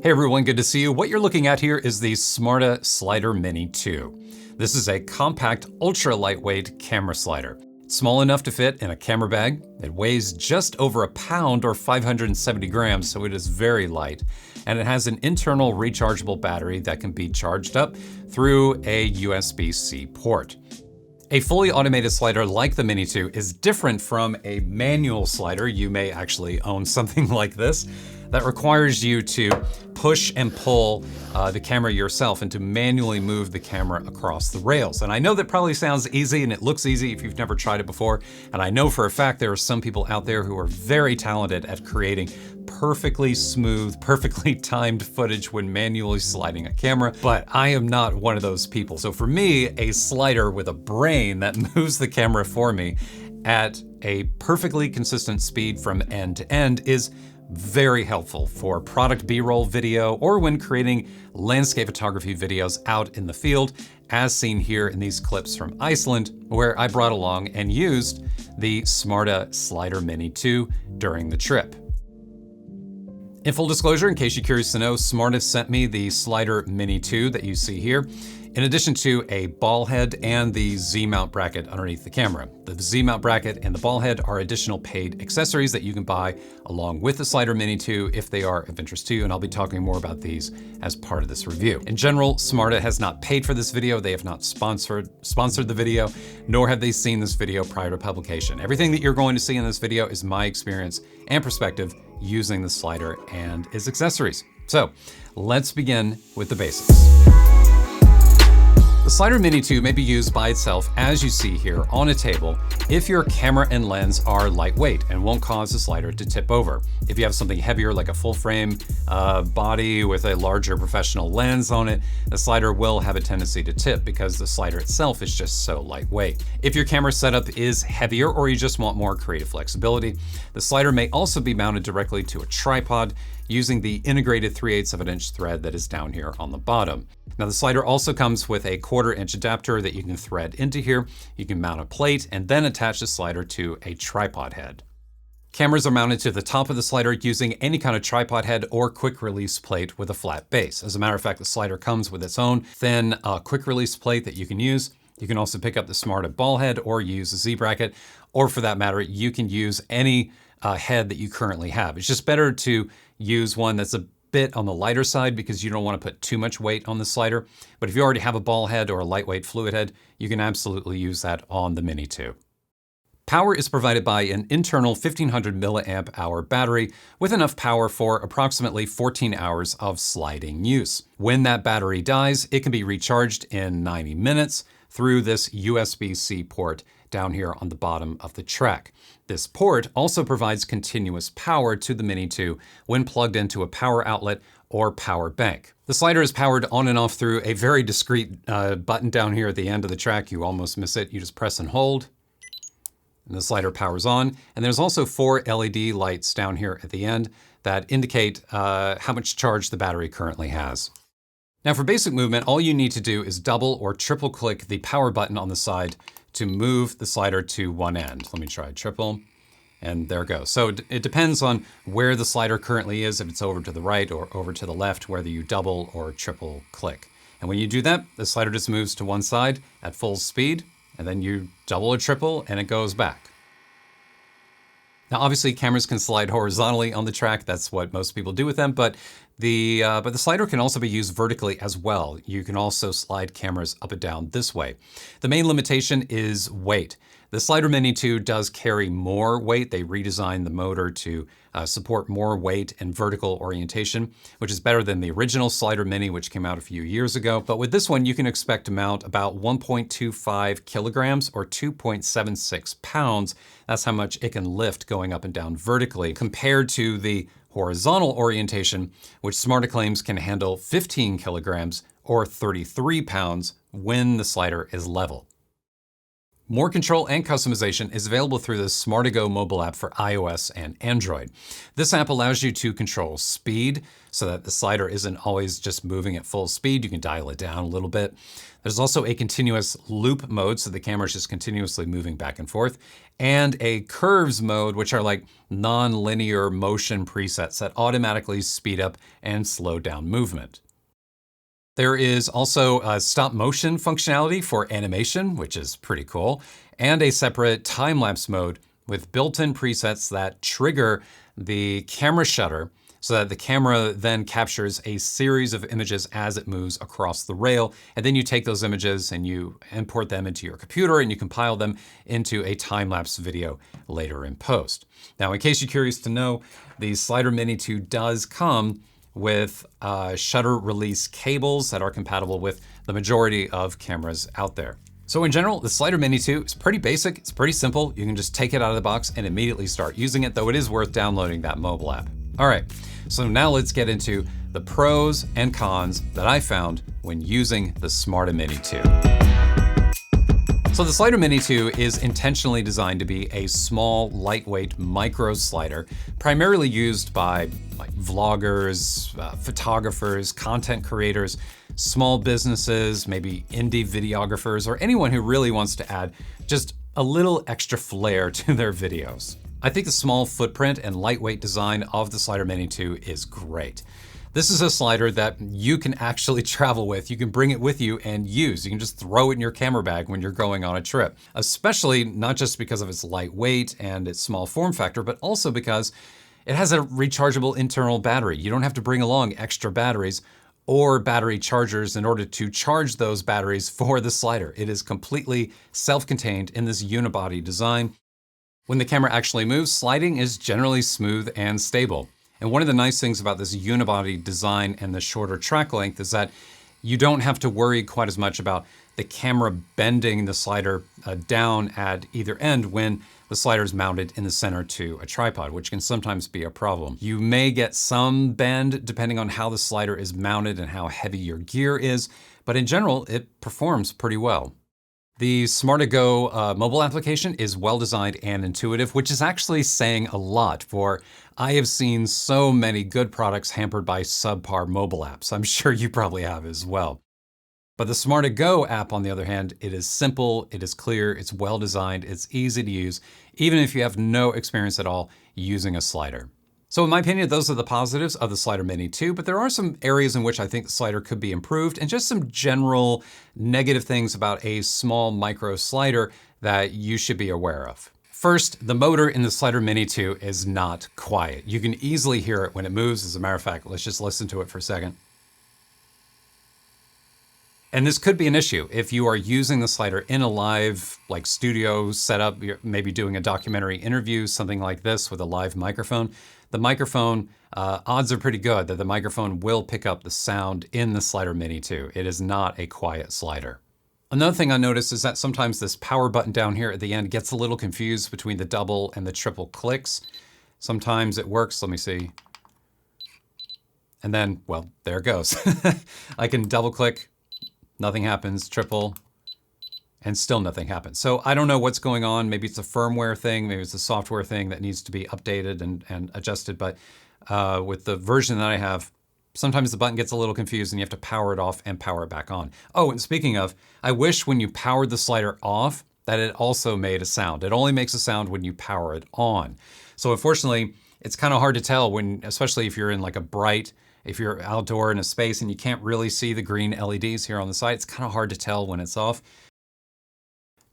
Hey everyone, good to see you. What you're looking at here is the Smartta SliderMini 2. This is a compact, ultra lightweight camera slider. It's small enough to fit in a camera bag. It weighs just over a pound or 570 grams, so it is very light. And it has an internal rechargeable battery that can be charged up through a USB-C port. A fully automated slider like the Mini 2 is different from a manual slider. You may actually own something like this that requires you to push and pull the camera yourself and to manually move the camera across the rails. And I know that probably sounds easy and it looks easy if you've never tried it before. And I know for a fact there are some people out there who are very talented at creating perfectly smooth, perfectly timed footage when manually sliding a camera, but I am not one of those people. So for me, a slider with a brain that moves the camera for me at a perfectly consistent speed from end to end is very helpful for product B-roll video or when creating landscape photography videos out in the field, as seen here in these clips from Iceland, where I brought along and used the Smartta SliderMini 2 during the trip. In full disclosure, in case you're curious to know, Smartta sent me the SliderMini 2 that you see here, in addition to a ball head and the Z-mount bracket underneath the camera. The Z-mount bracket and the ball head are additional paid accessories that you can buy along with the SliderMini 2 if they are of interest to you, and I'll be talking more about these as part of this review. In general, Smartta has not paid for this video. They have not sponsored the video, nor have they seen this video prior to publication. Everything that you're going to see in this video is my experience and perspective using the slider and its accessories. So let's begin with the basics. The SliderMini 2 may be used by itself, as you see here, on a table if your camera and lens are lightweight and won't cause the slider to tip over. If you have something heavier like a full frame body with a larger professional lens on it, the slider will have a tendency to tip because the slider itself is just so lightweight. If your camera setup is heavier or you just want more creative flexibility, the slider may also be mounted directly to a tripod using the integrated 3/8 of an inch thread that is down here on the bottom. Now the slider also comes with a 1/4 inch adapter that you can thread into here. You can mount a plate and then attach the slider to a tripod head. Cameras are mounted to the top of the slider using any kind of tripod head or quick release plate with a flat base. As a matter of fact, the slider comes with its own thin quick release plate that you can use. You can also pick up the Smartta ball head or use a Z bracket, or for that matter, you can use any head that you currently have. It's just better to use one that's a bit on the lighter side because you don't want to put too much weight on the slider. But if you already have a ball head or a lightweight fluid head, you can absolutely use that on the Mini 2. Power is provided by an internal 1500 milliamp hour battery with enough power for approximately 14 hours of sliding use. When that battery dies, it can be recharged in 90 minutes through this USB-C port down here on the bottom of the track. This port also provides continuous power to the Mini 2 when plugged into a power outlet or power bank. The slider is powered on and off through a very discreet button down here at the end of the track. You almost miss it. You just press and hold, and the slider powers on. And there's also 4 LED lights down here at the end that indicate how much charge the battery currently has. Now for basic movement, all you need to do is double or triple click the power button on the side to move the slider to one end. Let me try triple, and there it goes. So it depends on where the slider currently is, if it's over to the right or over to the left, whether you double or triple click. And when you do that, the slider just moves to one side at full speed, and then you double or triple and it goes back. Now obviously cameras can slide horizontally on the track. That's what most people do with them, but the slider can also be used vertically as well. You can also slide cameras up and down this way. The main limitation is weight. The SliderMini 2 does carry more weight. They redesigned the motor to support more weight and vertical orientation, which is better than the original SliderMini, which came out a few years ago. But with this one, you can expect to mount about 1.25 kilograms or 2.76 pounds. That's how much it can lift going up and down vertically, compared to the horizontal orientation, which Smartta claims can handle 15 kilograms or 33 pounds when the slider is level. More control and customization is available through the Smartta mobile app for iOS and Android. This app allows you to control speed so that the slider isn't always just moving at full speed. You can dial it down a little bit. There's also a continuous loop mode, so the camera is just continuously moving back and forth, and a curves mode, which are like non-linear motion presets that automatically speed up and slow down movement. There is also a stop motion functionality for animation, which is pretty cool, and a separate time-lapse mode with built-in presets that trigger the camera shutter so that the camera then captures a series of images as it moves across the rail. And then you take those images and you import them into your computer and you compile them into a time-lapse video later in post. Now, in case you're curious to know, the SliderMini 2 does come with shutter release cables that are compatible with the majority of cameras out there. So in general, the SliderMini 2 is pretty basic, it's pretty simple. You can just take it out of the box and immediately start using it, though it is worth downloading that mobile app. All right, so now let's get into the pros and cons that I found when using the SmarttaMini 2. So the SliderMini 2 is intentionally designed to be a small, lightweight micro slider, primarily used by vloggers, photographers, content creators, small businesses, maybe indie videographers, or anyone who really wants to add just a little extra flair to their videos. I think the small footprint and lightweight design of the SliderMini 2 is great. This is a slider that you can actually travel with. You can bring it with you and use. You can just throw it in your camera bag when you're going on a trip, especially not just because of its lightweight and its small form factor, but also because it has a rechargeable internal battery. You don't have to bring along extra batteries or battery chargers in order to charge those batteries for the slider. It is completely self-contained in this unibody design. When the camera actually moves, sliding is generally smooth and stable. And one of the nice things about this unibody design and the shorter track length is that you don't have to worry quite as much about the camera bending the slider down at either end when the slider is mounted in the center to a tripod, which can sometimes be a problem. You may get some bend depending on how the slider is mounted and how heavy your gear is, but in general, it performs pretty well. The Smartta mobile application is well designed and intuitive, which is actually saying a lot, for I have seen so many good products hampered by subpar mobile apps. I'm sure you probably have as well. But the Smartta app, on the other hand, it is simple, it is clear, it's well designed, it's easy to use, even if you have no experience at all using a slider. So in my opinion, those are the positives of the SliderMini 2, but there are some areas in which I think the slider could be improved and just some general negative things about a small micro slider that you should be aware of. First, the motor in the SliderMini 2 is not quiet. You can easily hear it when it moves. As a matter of fact, let's just listen to it for a second. And this could be an issue if you are using the slider in a live studio setup, you're maybe doing a documentary interview, something like this with a live microphone. The microphone, odds are pretty good that the microphone will pick up the sound in the SliderMini 2. It is not a quiet slider. Another thing I noticed is that sometimes this power button down here at the end gets a little confused between the double and the triple clicks. Sometimes it works, let me see. And then, well, there it goes. I can double click, nothing happens, triple, and still nothing happens. So I don't know what's going on. Maybe it's a firmware thing, maybe it's a software thing that needs to be updated and adjusted. But with the version that I have, sometimes the button gets a little confused and you have to power it off and power it back on. Oh, and speaking of, I wish when you powered the slider off that it also made a sound. It only makes a sound when you power it on. So unfortunately, it's kind of hard to tell when, especially if you're in if you're outdoor in a space and you can't really see the green LEDs here on the side, it's kind of hard to tell when it's off.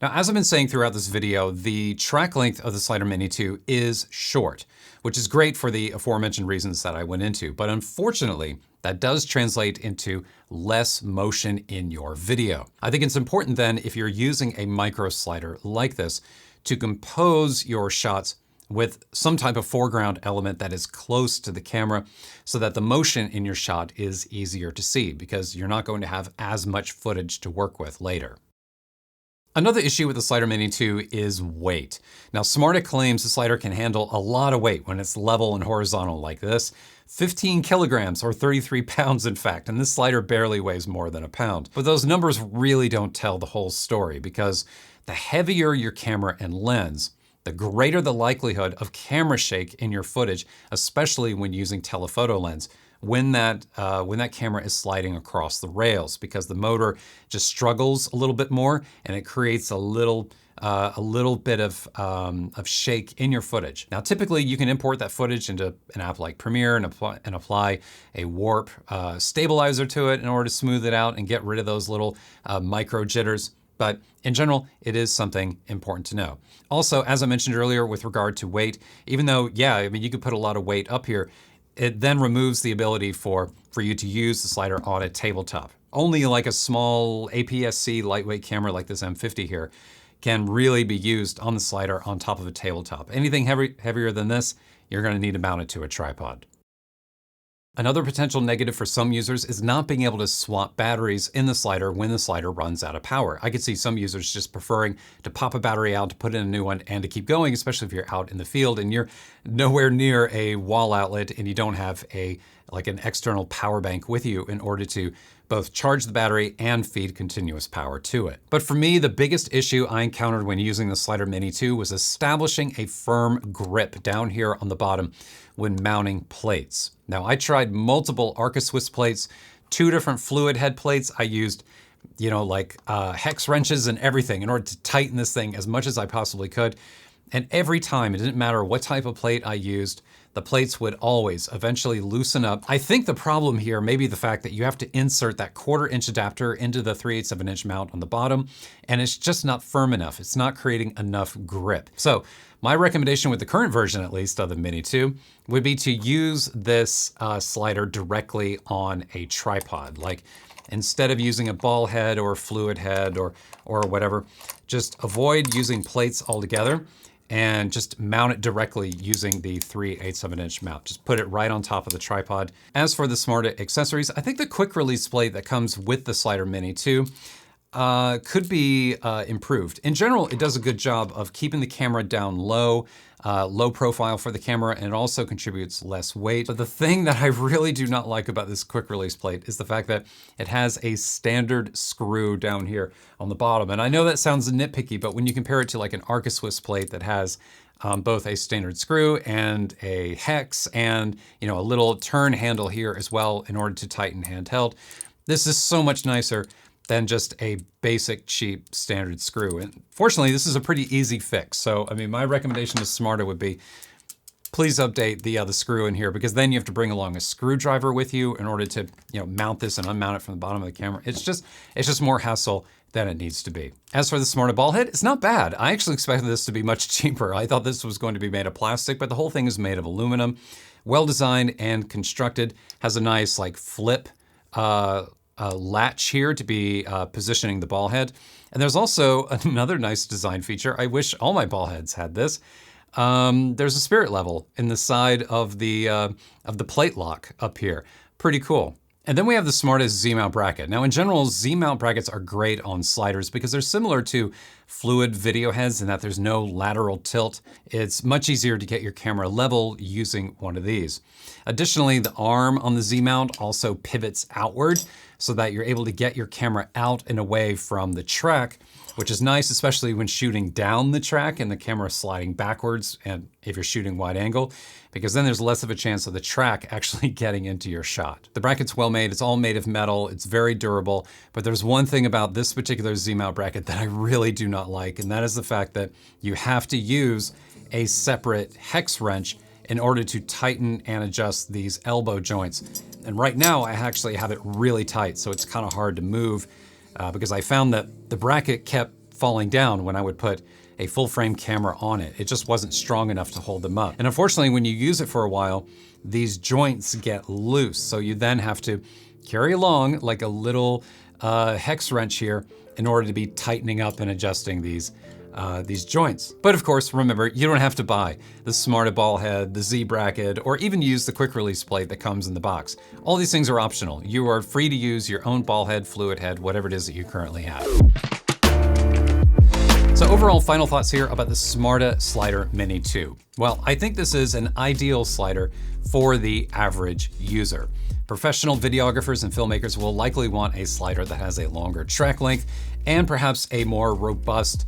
Now, as I've been saying throughout this video, the track length of the SliderMini 2 is short, which is great for the aforementioned reasons that I went into. But unfortunately, that does translate into less motion in your video. I think it's important then, if you're using a micro slider like this, to compose your shots with some type of foreground element that is close to the camera so that the motion in your shot is easier to see, because you're not going to have as much footage to work with later. Another issue with the SliderMini 2 is weight. Now, Smartta claims the slider can handle a lot of weight when it's level and horizontal like this, 15 kilograms, or 33 pounds in fact, and this slider barely weighs more than a pound. But those numbers really don't tell the whole story, because the heavier your camera and lens, the greater the likelihood of camera shake in your footage, especially when using telephoto lens, when that camera is sliding across the rails, because the motor just struggles a little bit more and it creates a little bit of shake in your footage. Now, typically you can import that footage into an app like Premiere and apply a warp stabilizer to it in order to smooth it out and get rid of those little micro jitters. But in general, it is something important to know. Also, as I mentioned earlier with regard to weight, even though, yeah, I mean, you could put a lot of weight up here, it then removes the ability for you to use the slider on a tabletop. Only like a small APS-C lightweight camera like this M50 here can really be used on the slider on top of a tabletop. Anything heavier than this, you're gonna need to mount it to a tripod. Another potential negative for some users is not being able to swap batteries in the slider when the slider runs out of power. I could see some users just preferring to pop a battery out, to put in a new one, and to keep going, especially if you're out in the field and you're nowhere near a wall outlet and you don't have an external power bank with you in order to both charge the battery and feed continuous power to it. But for me, the biggest issue I encountered when using the SliderMini 2 was establishing a firm grip down here on the bottom when mounting plates. Now, I tried multiple Arca Swiss plates, 2 different fluid head plates. I used, hex wrenches and everything in order to tighten this thing as much as I possibly could. And every time, it didn't matter what type of plate I used, the plates would always eventually loosen up. I think the problem here may be the fact that you have to insert that 1/4 inch adapter into the 3/8 of an inch mount on the bottom, and it's just not firm enough. It's not creating enough grip. So my recommendation with the current version, at least, of the Mini 2 would be to use this slider directly on a tripod. Like, instead of using a ball head or a fluid head or whatever, just avoid using plates altogether and just mount it directly using the 3/8 of an inch mount. Just put it right on top of the tripod. As for the Smartta accessories, I think the quick release plate that comes with the SliderMini 2 could be improved. In general, it does a good job of keeping the camera down low, low profile for the camera, and it also contributes less weight. But the thing that I really do not like about this quick release plate is the fact that it has a standard screw down here on the bottom. And I know that sounds nitpicky, but when you compare it to like an Arca Swiss plate that has both a standard screw and a hex and a little turn handle here as well in order to tighten handheld, this is so much nicer than just a basic, cheap, standard screw. And fortunately, this is a pretty easy fix. So, I mean, my recommendation to Smartta would be, please update the screw in here, because then you have to bring along a screwdriver with you in order to, mount this and unmount it from the bottom of the camera. It's just more hassle than it needs to be. As for the Smartta ball head, it's not bad. I actually expected this to be much cheaper. I thought this was going to be made of plastic, but the whole thing is made of aluminum. Well designed and constructed, has a nice flip latch here to be positioning the ball head. And there's also another nice design feature. I wish all my ball heads had this. There's a spirit level in the side of the plate lock up here. Pretty cool. And then we have the Smartta Z-mount bracket. Now, in general, Z-mount brackets are great on sliders because they're similar to fluid video heads in that there's no lateral tilt. It's much easier to get your camera level using one of these. Additionally, the arm on the Z-mount also pivots outward so that you're able to get your camera out and away from the track, which is nice, especially when shooting down the track and the camera sliding backwards, and if you're shooting wide angle, because then there's less of a chance of the track actually getting into your shot. The bracket's well made, it's all made of metal, it's very durable, but there's one thing about this particular Z-mount bracket that I really do not like, and that is the fact that you have to use a separate hex wrench in order to tighten and adjust these elbow joints. And right now I actually have it really tight, so it's kind of hard to move because I found that the bracket kept falling down when I would put a full frame camera on it. It just wasn't strong enough to hold them up. And unfortunately, when you use it for a while, these joints get loose. So you then have to carry along like a little hex wrench here in order to be tightening up and adjusting these joints. But of course, remember, you don't have to buy the Smartta ball head, the Z bracket, or even use the quick release plate that comes in the box. All these things are optional. You are free to use your own ball head, fluid head, whatever it is that you currently have. So overall, final thoughts here about the Smartta SliderMini 2. Well, I think this is an ideal slider for the average user. Professional videographers and filmmakers will likely want a slider that has a longer track length and perhaps a more robust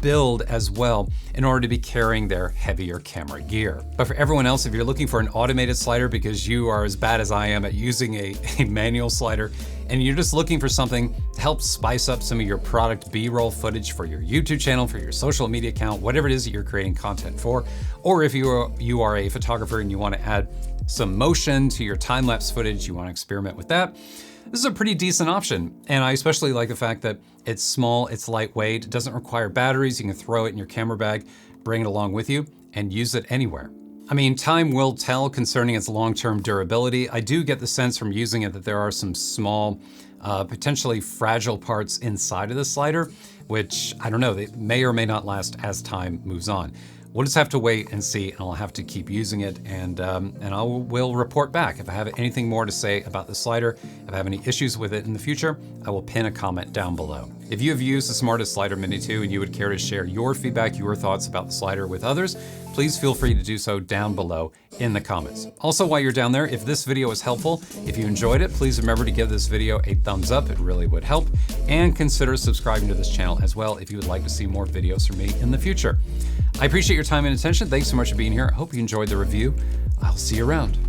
build as well in order to be carrying their heavier camera gear. But for everyone else, if you're looking for an automated slider because you are as bad as I am at using a manual slider, and you're just looking for something to help spice up some of your product B-roll footage for your YouTube channel, for your social media account, whatever it is that you're creating content for, or if you are a photographer and you want to add some motion to your time-lapse footage, you want to experiment with that, this is a pretty decent option. And I especially like the fact that it's small, it's lightweight, it doesn't require batteries, you can throw it in your camera bag, bring it along with you, and use it anywhere. I mean, time will tell concerning its long-term durability. I do get the sense from using it that there are some small, potentially fragile parts inside of the slider, which, I don't know, they may or may not last as time moves on. We'll just have to wait and see, and I'll have to keep using it, and I will report back. If I have anything more to say about the slider, if I have any issues with it in the future, I will pin a comment down below. If you have used the Smartta SliderMini 2 and you would care to share your feedback, your thoughts about the slider with others, please feel free to do so down below in the comments. Also, while you're down there, if this video was helpful, if you enjoyed it, please remember to give this video a thumbs up. It really would help. And consider subscribing to this channel as well if you would like to see more videos from me in the future. I appreciate your time and attention. Thanks so much for being here. I hope you enjoyed the review. I'll see you around.